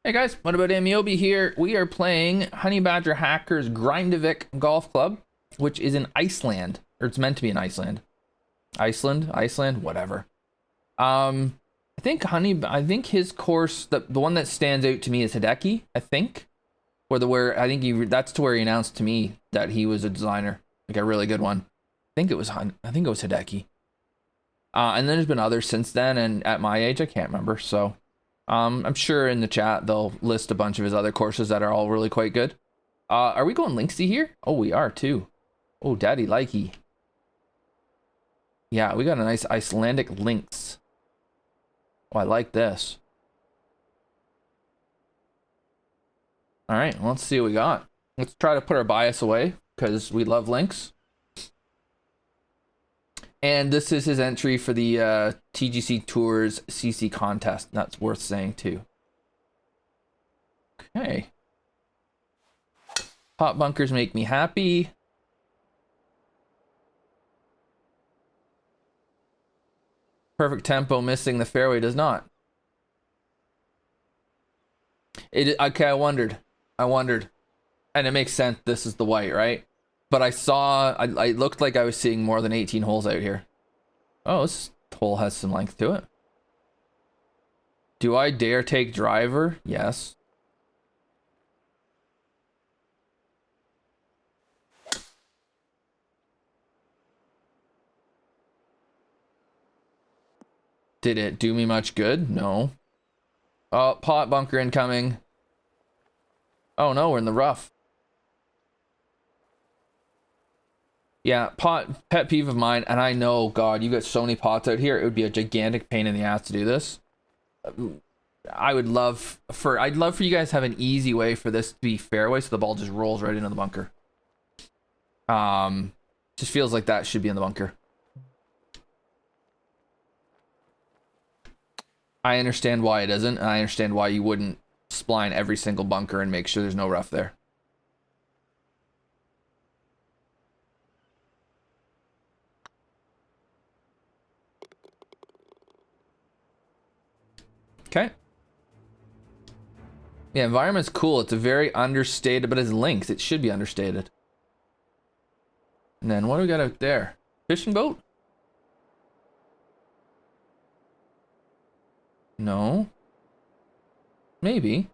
Hey guys, WhatAboutAmeobi here. We are playing HoneyBadgerHacker's Grindavick Golf Club, which is in Iceland, or it's meant to be in Iceland. Iceland, whatever. I think his course, the one that stands out to me is Hideki, I think. That's to where he announced to me that he was a designer, like a really good one. I think it was Hideki. And then there's been others since then, and at my age, I can't remember, so. I'm sure in the chat they'll list a bunch of his other courses that are all really quite good. Are we going linksy here? Oh, we are too. Oh, daddy likey. Yeah, we got a nice Icelandic links. Oh, I like this. All right, let's see what we got. Let's try to put our bias away because we love links. And this is his entry for the TGCTours CC contest. That's worth saying too. Okay. Pot bunkers make me happy. Perfect tempo missing the fairway does not. Okay, I wondered. And it makes sense, this is the white, right? But I looked like I was seeing more than 18 holes out here. Oh, this hole has some length to it. Do I dare take driver? Yes. Did it do me much good? No. Oh, pot bunker incoming. Oh no, we're in the rough. Yeah, pet peeve of mine, and I know, God, you got so many pots out here, it would be a gigantic pain in the ass to do this. I'd love for you guys to have an easy way for this to be fairway so the ball just rolls right into the bunker. Just feels like that should be in the bunker. I understand why it isn't, and I understand why you wouldn't spline every single bunker and make sure there's no rough there. Okay. Yeah, environment's cool. It's a very understated, but it's links. It should be understated. And then what do we got out there? Fishing boat? No. Maybe.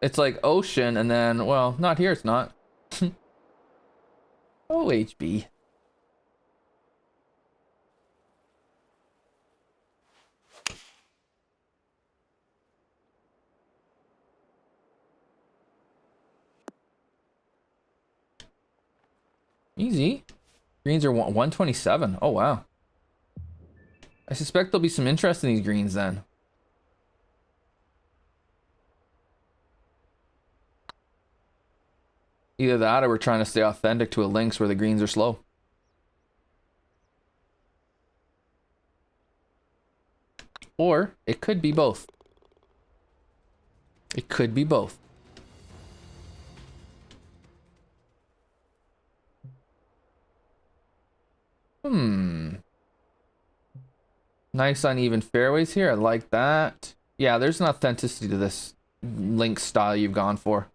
It's like ocean and then, well, not here, it's not. OHB. Easy. Greens are 127. Oh, wow. I suspect there'll be some interest in these greens then. Either that or we're trying to stay authentic to a links where the greens are slow. Or it could be both. It could be both. Nice uneven fairways here. I like that. Yeah, there's an authenticity to this link style you've gone for.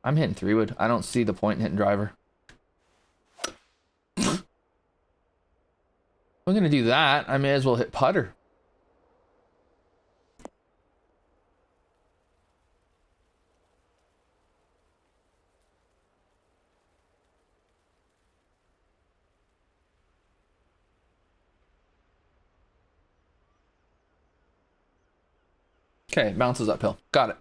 I'm hitting 3-wood. I don't see the point in hitting driver. If I'm gonna do that, I may as well hit putter. Okay, bounces uphill. Got it.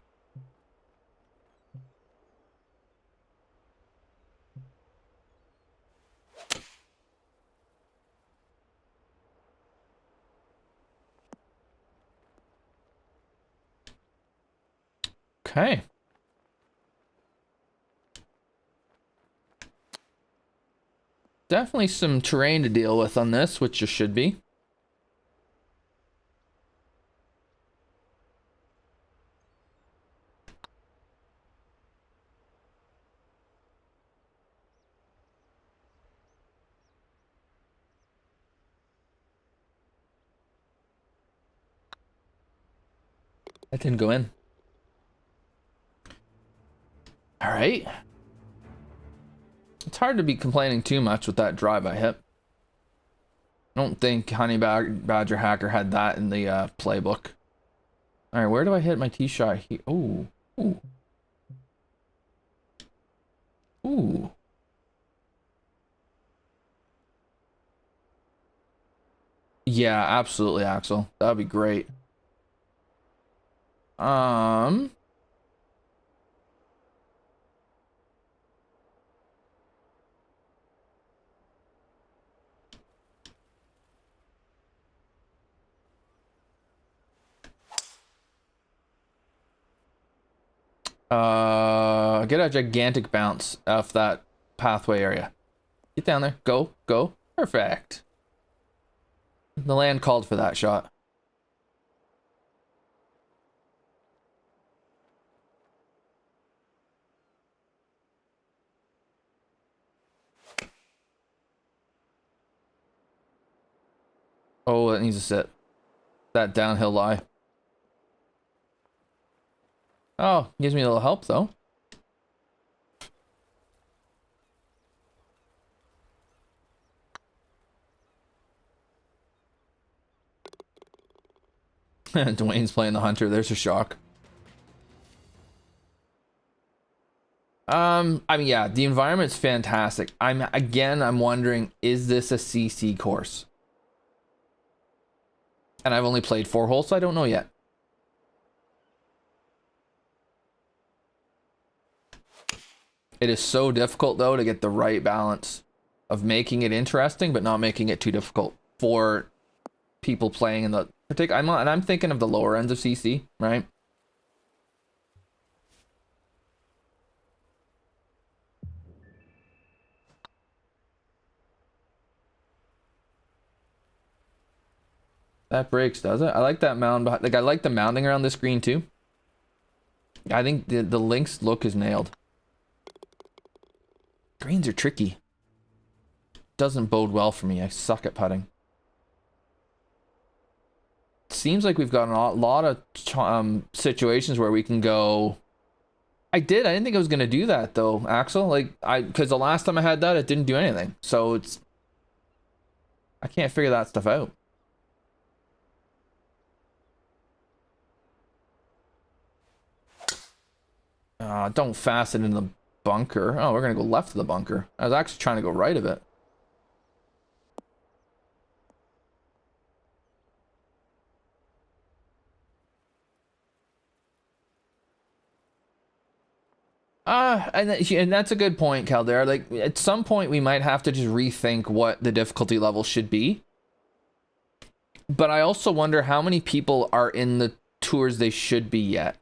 Okay. Definitely some terrain to deal with on this, which there should be. That didn't go in. All right. It's hard to be complaining too much with that drive I hit. I don't think HoneyBadgerHacker had that in the playbook. All right, where do I hit my tee shot here? Ooh, ooh, ooh. Yeah, absolutely, Axel. That'd be great. Get a gigantic bounce off that pathway area. Get down there. Go, go. Perfect. The land called for that shot. Oh, that needs to sit. That downhill lie. Oh, gives me a little help though. Dwayne's playing the hunter. There's a shock. I mean, yeah, the environment's fantastic. I'm wondering, is this a CC course? And I've only played 4 holes, so I don't know yet. It is so difficult though to get the right balance of making it interesting, but not making it too difficult for people playing in the particular. I'm thinking of the lower ends of CC, right? That breaks, does it? I like that mound. Like, I like the mounding around this green too. I think the links look is nailed. Greens are tricky. Doesn't bode well for me. I suck at putting. Seems like we've got a lot of situations where we can go. I didn't think I was gonna do that though, Axel. Like, because the last time I had that, it didn't do anything. So I can't figure that stuff out. Don't fast it in the bunker. Oh, we're gonna go left of the bunker. I was actually trying to go right of it. And that's a good point, Caldera. Like, at some point, we might have to just rethink what the difficulty level should be. But I also wonder how many people are in the tours they should be yet.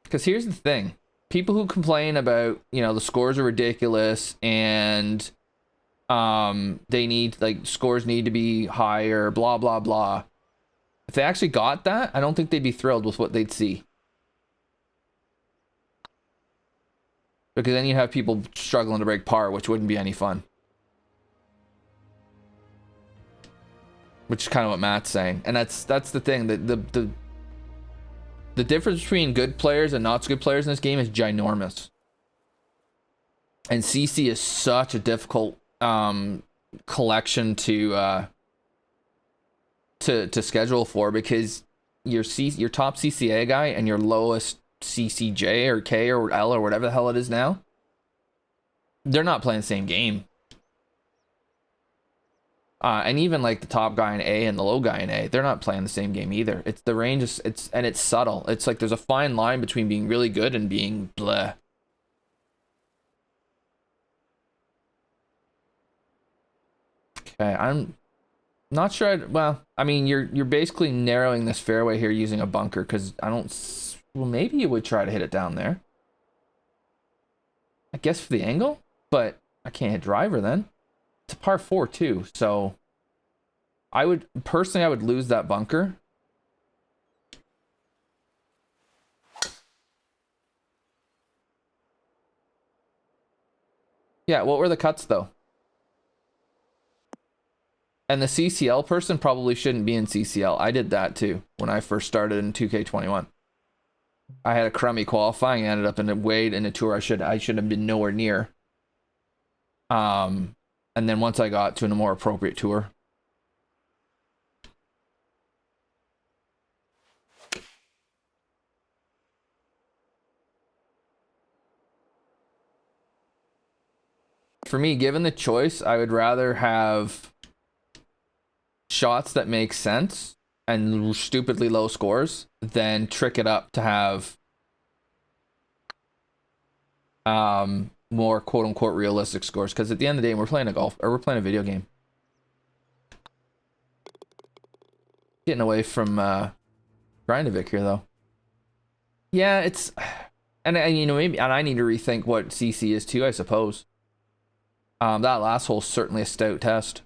Because here's the thing. People who complain about, you know, the scores are ridiculous and they need, like, scores need to be higher, blah, blah, blah. If they actually got that, I don't think they'd be thrilled with what they'd see. Because then you have people struggling to break par, which wouldn't be any fun. Which is kind of what Matt's saying. And that's the thing. The difference between good players and not so good players in this game is ginormous. And CC is such a difficult collection to schedule for, because your top CCA guy and your lowest CCJ or K or L or whatever the hell it is now, they're not playing the same game. And even like the top guy in A and the low guy in A, they're not playing the same game either. It's the range is it's subtle. It's like there's a fine line between being really good and being bleh. Okay, I'm not sure. Well, I mean, you're basically narrowing this fairway here using a bunker, because I don't. Well, maybe you would try to hit it down there. I guess for the angle, but I can't hit driver then. It's a par 4 too, so I would personally lose that bunker. Yeah, what were the cuts though? And the CCL person probably shouldn't be in CCL. I did that too when I first started in 2K21. I had a crummy qualifying, ended up in a Wade in a tour I should have been nowhere near. And then once I got to a more appropriate tour. For me, given the choice, I would rather have shots that make sense and stupidly low scores than trick it up to have more quote unquote realistic scores. Because at the end of the day, we're playing we're playing a video game. Getting away from Grindavick here though. Yeah, it's and you know, maybe, and I need to rethink what CC is too, I suppose. That last hole's certainly a stout test.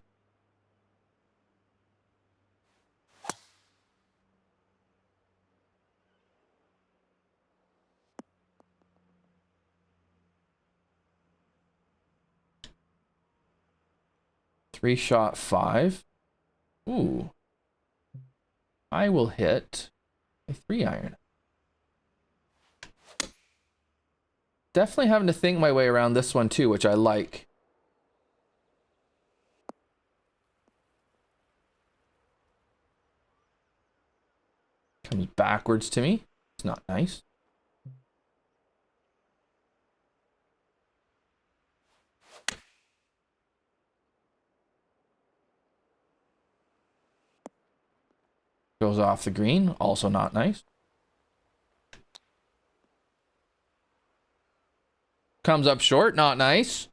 Three shot 5. Ooh. I will hit a 3-iron. Definitely having to think my way around this one too, which I like. Comes backwards to me. It's not nice. Goes off the green. Also not nice. Comes up short. Not nice.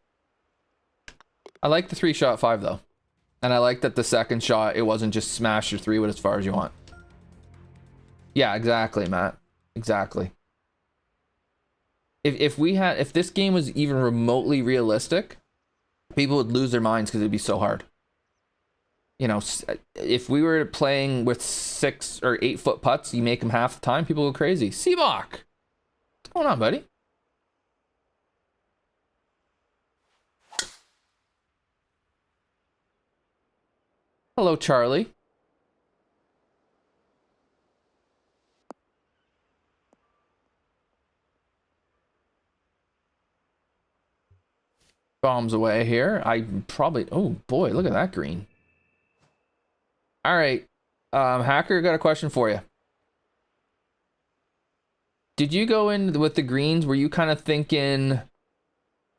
I like the 3-shot 5 though. And I like that the second shot, it wasn't just smash your 3 with as far as you want. Yeah, exactly, Matt. Exactly. If this game was even remotely realistic, people would lose their minds because it'd be so hard. You know, if we were playing with 6 or 8 foot putts, you make them half the time, people go crazy. Seabach! What's going on, buddy? Hello, Charlie. Bombs away here. I probably... Oh, boy, look at that green. All right. Hacker, got a question for you. Did you go in with the greens? Were you kind of thinking,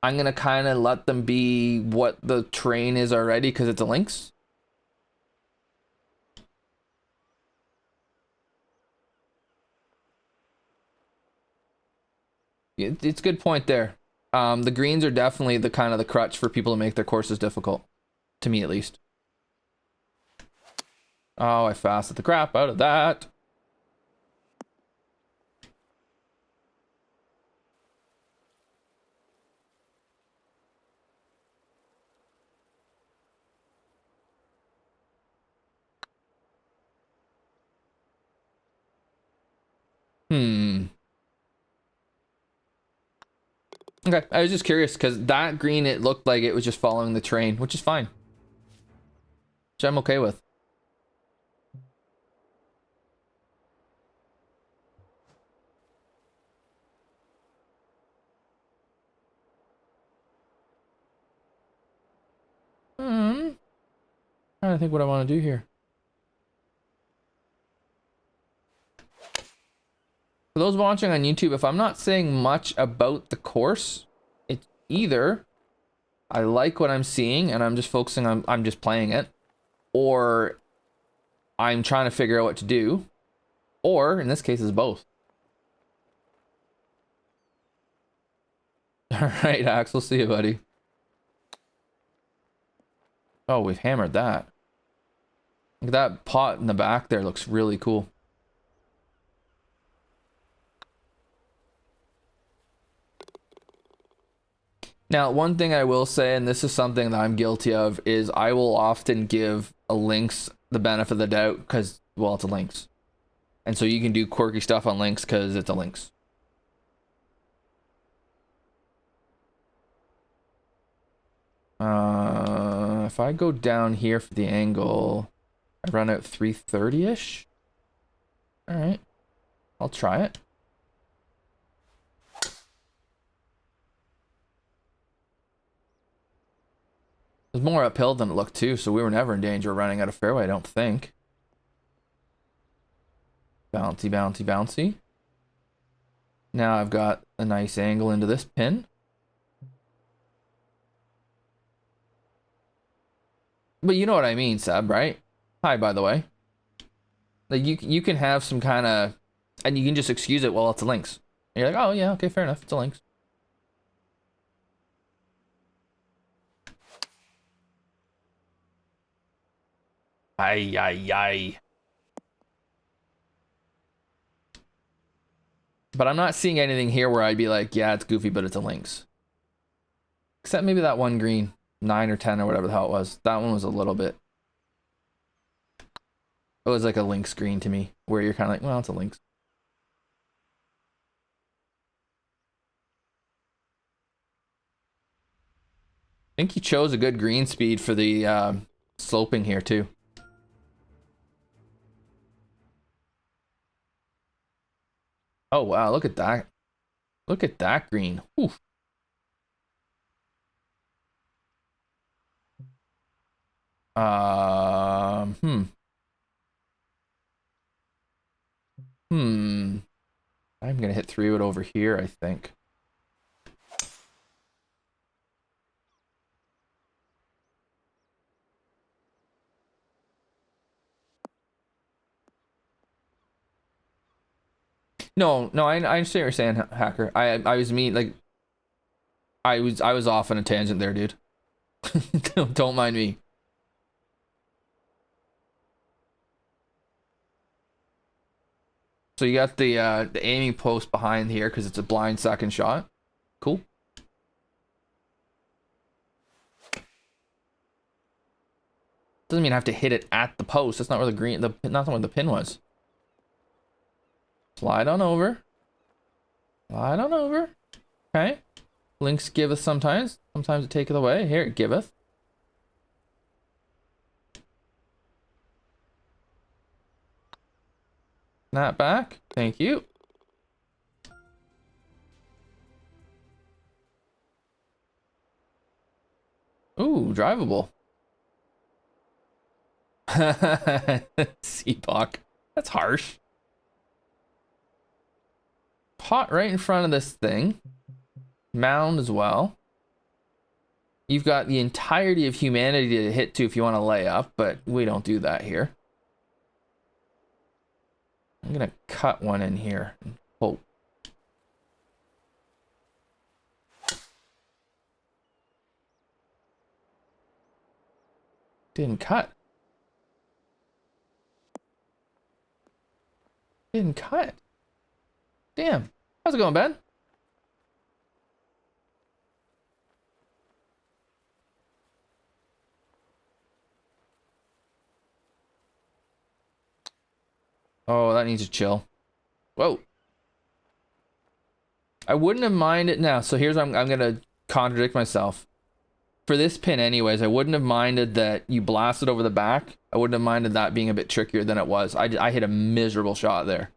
I'm going to kind of let them be what the terrain is already because it's a links? It's a good point there. The greens are definitely the kind of the crutch for people to make their courses difficult. To me, at least. Oh, I fasted the crap out of that. Okay, I was just curious because that green, it looked like it was just following the train, which is fine. Which I'm okay with. Trying to think what I want to do here. For those watching on YouTube, if I'm not saying much about the course, it's either I like what I'm seeing and I'm just focusing on, I'm just playing it, or I'm trying to figure out what to do, or in this case, it's both. All right, Axel, see you, buddy. Oh, we've hammered that. Look at that pot in the back there, looks really cool. Now, one thing I will say, and this is something that I'm guilty of, is I will often give a links the benefit of the doubt because, well, it's a links. And so you can do quirky stuff on links because it's a links. If I go down here for the angle, I run out 330-ish. All right, I'll try it. It was more uphill than it looked too, so we were never in danger of running out of fairway, I don't think. Bouncy, bouncy, bouncy. Now I've got a nice angle into this pin. But you know what I mean, Seb, right? Hi, by the way. Like you can have some kind of, and you can just excuse it, well, it's a links. And you're like, oh yeah, okay, fair enough, it's a links. Ay, ay, ay. But I'm not seeing anything here where I'd be like, yeah, it's goofy, but it's a links. Except maybe that one green, 9 or 10 or whatever the hell it was. That one was a little bit. It was like a links green to me, where you're kind of like, well, it's a links. I think he chose a good green speed for the sloping here too. Oh wow, look at that. Look at that green. Oof. I'm gonna hit 3-wood over here, I think. No, I understand what you're saying, Hacker. I was like I was off on a tangent there, dude. Don't mind me. So you got the aiming post behind here because it's a blind second shot. Cool. Doesn't mean I have to hit it at the post. That's not where the green, not where the pin was. Slide on over. Slide on over. Okay. Links giveth sometimes. Sometimes it taketh away. Here it giveth. Snap back. Thank you. Ooh, drivable. Seabuck. That's harsh. Pot right in front of this thing. Mound as well. You've got the entirety of humanity to hit to if you want to lay up, but we don't do that here. I'm gonna cut one in here. Oh. Didn't cut. Didn't cut. Damn. How's it going, Ben? Oh, that needs to chill. Whoa. I wouldn't have minded now. So here's I'm gonna contradict myself. For this pin anyways, I wouldn't have minded that you blasted over the back. I wouldn't have minded that being a bit trickier than it was. I hit a miserable shot there.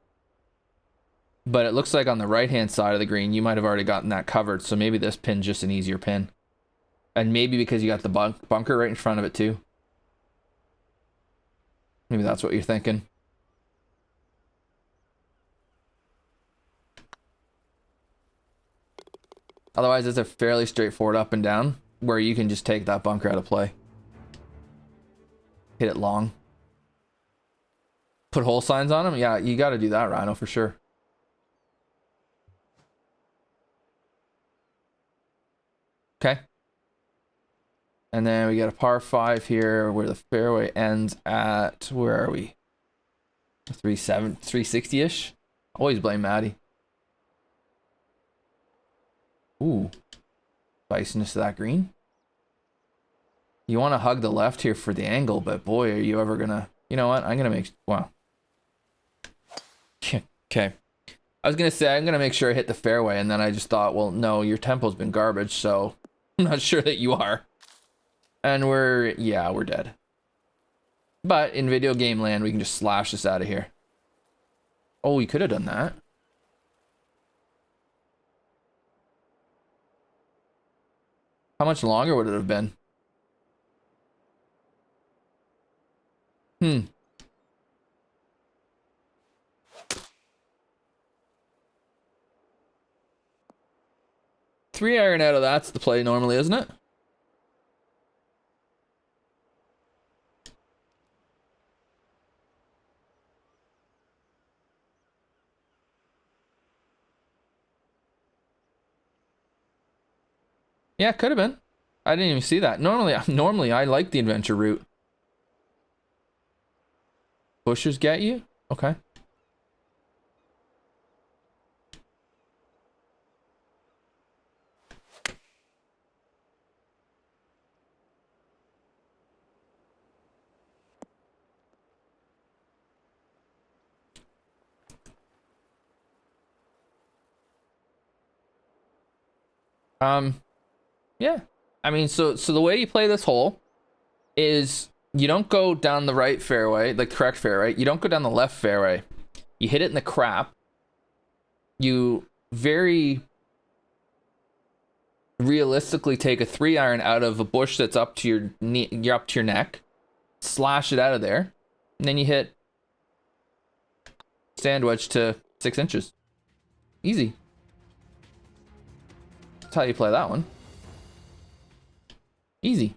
But it looks like on the right-hand side of the green, you might have already gotten that covered. So maybe this pin's just an easier pin. And maybe because you got the bunker right in front of it too. Maybe that's what you're thinking. Otherwise, it's a fairly straightforward up and down where you can just take that bunker out of play. Hit it long. Put hole signs on them? Yeah, you got to do that, Rhino, for sure. Okay. And then we got a par 5 here where the fairway ends at, where are we? 360-ish? Always blame Maddie. Ooh. Spiciness to that green. You want to hug the left here for the angle, but boy, are you ever gonna... You know what? I'm gonna make... Wow. Okay. I was gonna say, I'm gonna make sure I hit the fairway, and then I just thought, well, no, your tempo's been garbage, so I'm not sure that you are. And we're dead. But in video game land, we can just slash this out of here. Oh, we could have done that. How much longer would it have been? Hmm. Three iron out of that's the play normally, isn't it? Yeah, could have been. I didn't even see that. Normally I like the adventure route. Bushes get you? Okay. Yeah. I mean, so the way you play this hole is you don't go down the right fairway, the correct fairway. You don't go down the left fairway. You hit it in the crap. You very realistically take a 3-iron out of a bush that's up to your knee, you're up to your neck, slash it out of there, and then you hit sand wedge to 6 inches. Easy. That's how you play that one. Easy.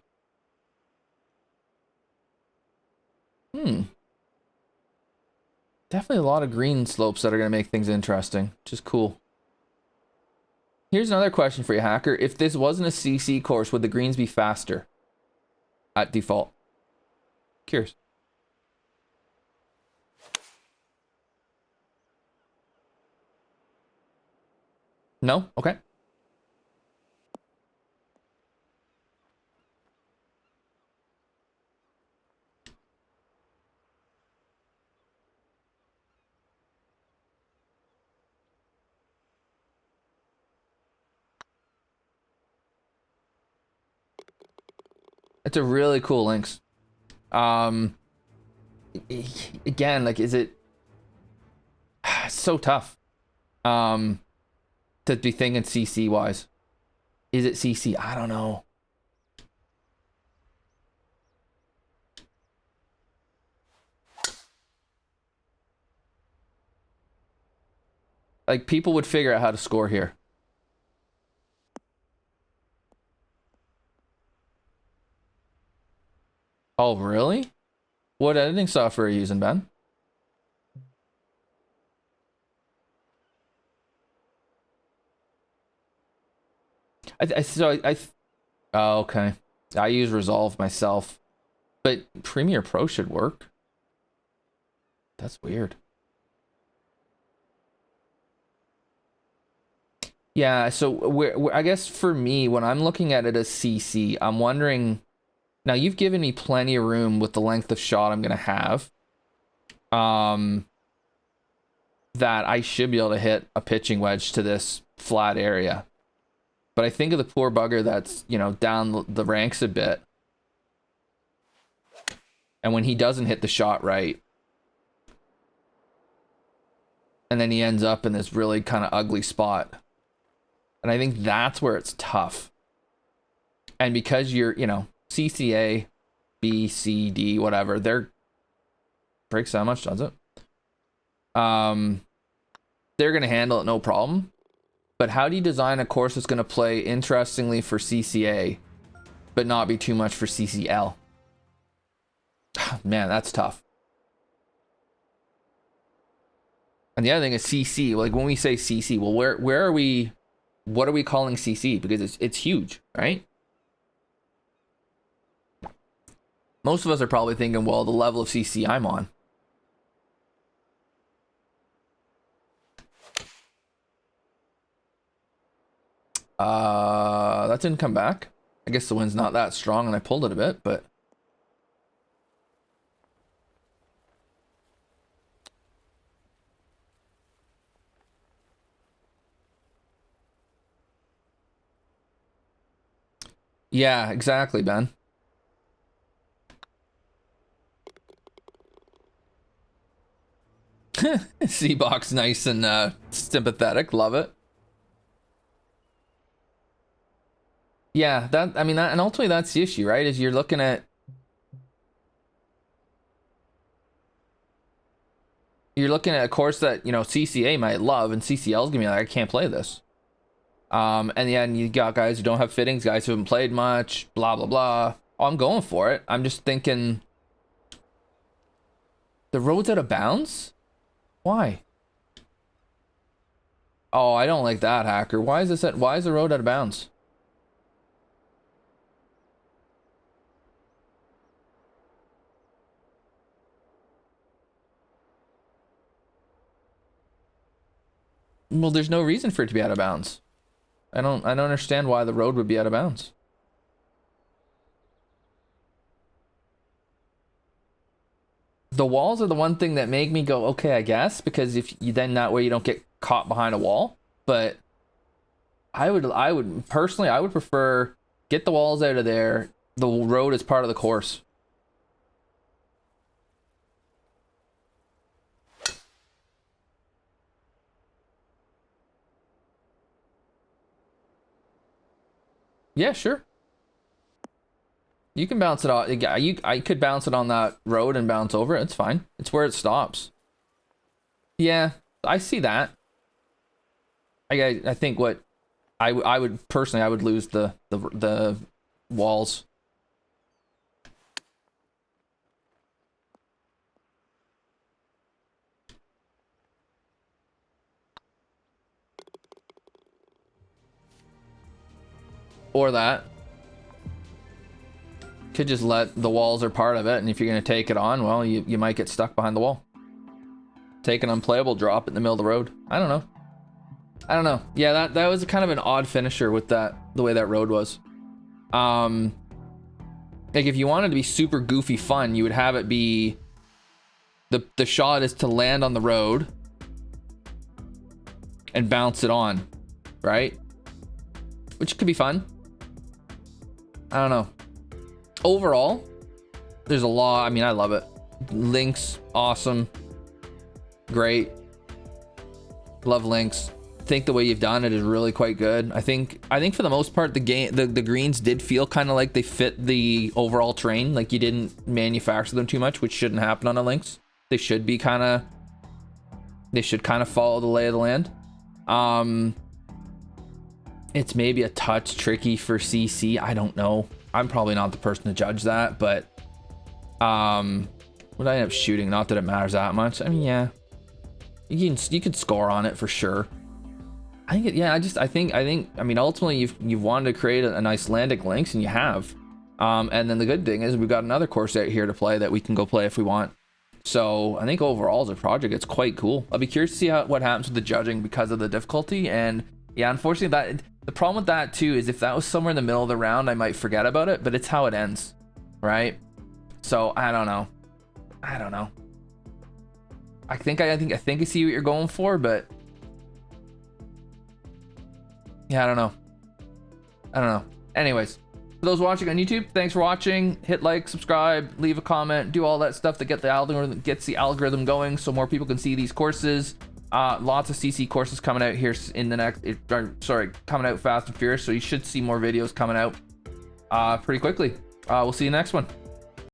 Definitely a lot of green slopes that are going to make things interesting, which is cool. Here's another question for you, Hacker. If this wasn't a CC course, would the greens be faster at default? Curious. No? Okay. It's a really cool links. Again, like, is it so tough to be thinking CC wise? Is it CC? I don't know. Like, people would figure out how to score here. Oh, really? What editing software are you using, Ben? Oh, okay. I use Resolve myself, but Premiere Pro should work. That's weird. Yeah, so I guess for me, when I'm looking at it as CC, I'm wondering. Now you've given me plenty of room with the length of shot I'm gonna have. That I should be able to hit a pitching wedge to this flat area. But I think of the poor bugger that's, you know, down the ranks a bit. And when he doesn't hit the shot right, and then he ends up in this really kind of ugly spot. And I think that's where it's tough. And because you're, you know, CCA, B, C, D, whatever, they're breaks how much, does it? They're gonna handle it no problem. But how do you design a course that's gonna play interestingly for CCA, but not be too much for CCL? Man, that's tough. And the other thing is CC. Like, when we say CC, well, where are we? What are we calling CC? Because it's huge, right? Most of us are probably thinking, well, the level of CC I'm on. That didn't come back. I guess the wind's not that strong and I pulled it a bit, but yeah, exactly, Ben. C-Box, nice and sympathetic. Love it. Yeah, I mean, and ultimately that's the issue, right? Is you're looking at a course that, you know, CCA might love, and CCL's gonna be like, I can't play this. And then you got guys who don't have fittings, guys who haven't played much, blah blah blah. Oh, I'm going for it. I'm just thinking, the road's out of bounds. Why? Oh, I don't like that, hacker. Why is the road out of bounds? Well, there's no reason for it to be out of bounds. I don't understand why the road would be out of bounds. The walls are the one thing that make me go, okay, I guess, because if you then that way you don't get caught behind a wall. But I would personally, I would prefer get the walls out of there. The road is part of the course. Yeah, sure. You can bounce it off. I could bounce it on that road and bounce over it. It's fine. It's where it stops. Yeah, I see that. I think what I would personally, I would lose the walls. Or that. Could just let the walls are part of it, and if you're going to take it on, well, you might get stuck behind the wall. Take an unplayable, drop it in the middle of the road. I don't know. Yeah, that was kind of an odd finisher with the way that road was. Like if you wanted to be super goofy fun, you would have it be the shot is to land on the road and bounce it on, right? Which could be fun. I don't know. Overall, there's a lot. I mean, I love it. Links, awesome, great. Love links. Think the way you've done it is really quite good. I think for the most part, the greens did feel kind of like they fit the overall terrain. Like you didn't manufacture them too much, which shouldn't happen on the links. They should kind of follow the lay of the land. It's maybe a touch tricky for CC. I don't know. I'm probably not the person to judge that, but would I end up shooting? Not that it matters that much. I mean, yeah, you can score on it for sure. I mean, ultimately you've wanted to create an Icelandic links, and you have. And then the good thing is we've got another course out here to play that we can go play if we want. So I think overall as a project, it's quite cool. I'll be curious to see what happens with the judging because of the difficulty. And yeah, unfortunately, the problem with that too is if that was somewhere in the middle of the round, I might forget about it, but it's how it ends, right? So I don't know. I think I see what you're going for, but yeah, I don't know. Anyways, for those watching on YouTube, thanks for watching. Hit like, subscribe, leave a comment, do all that stuff that gets the algorithm going so more people can see these courses. Lots of CC courses coming out here in the next, coming out fast and furious, so you should see more videos coming out pretty quickly. We'll see you next one.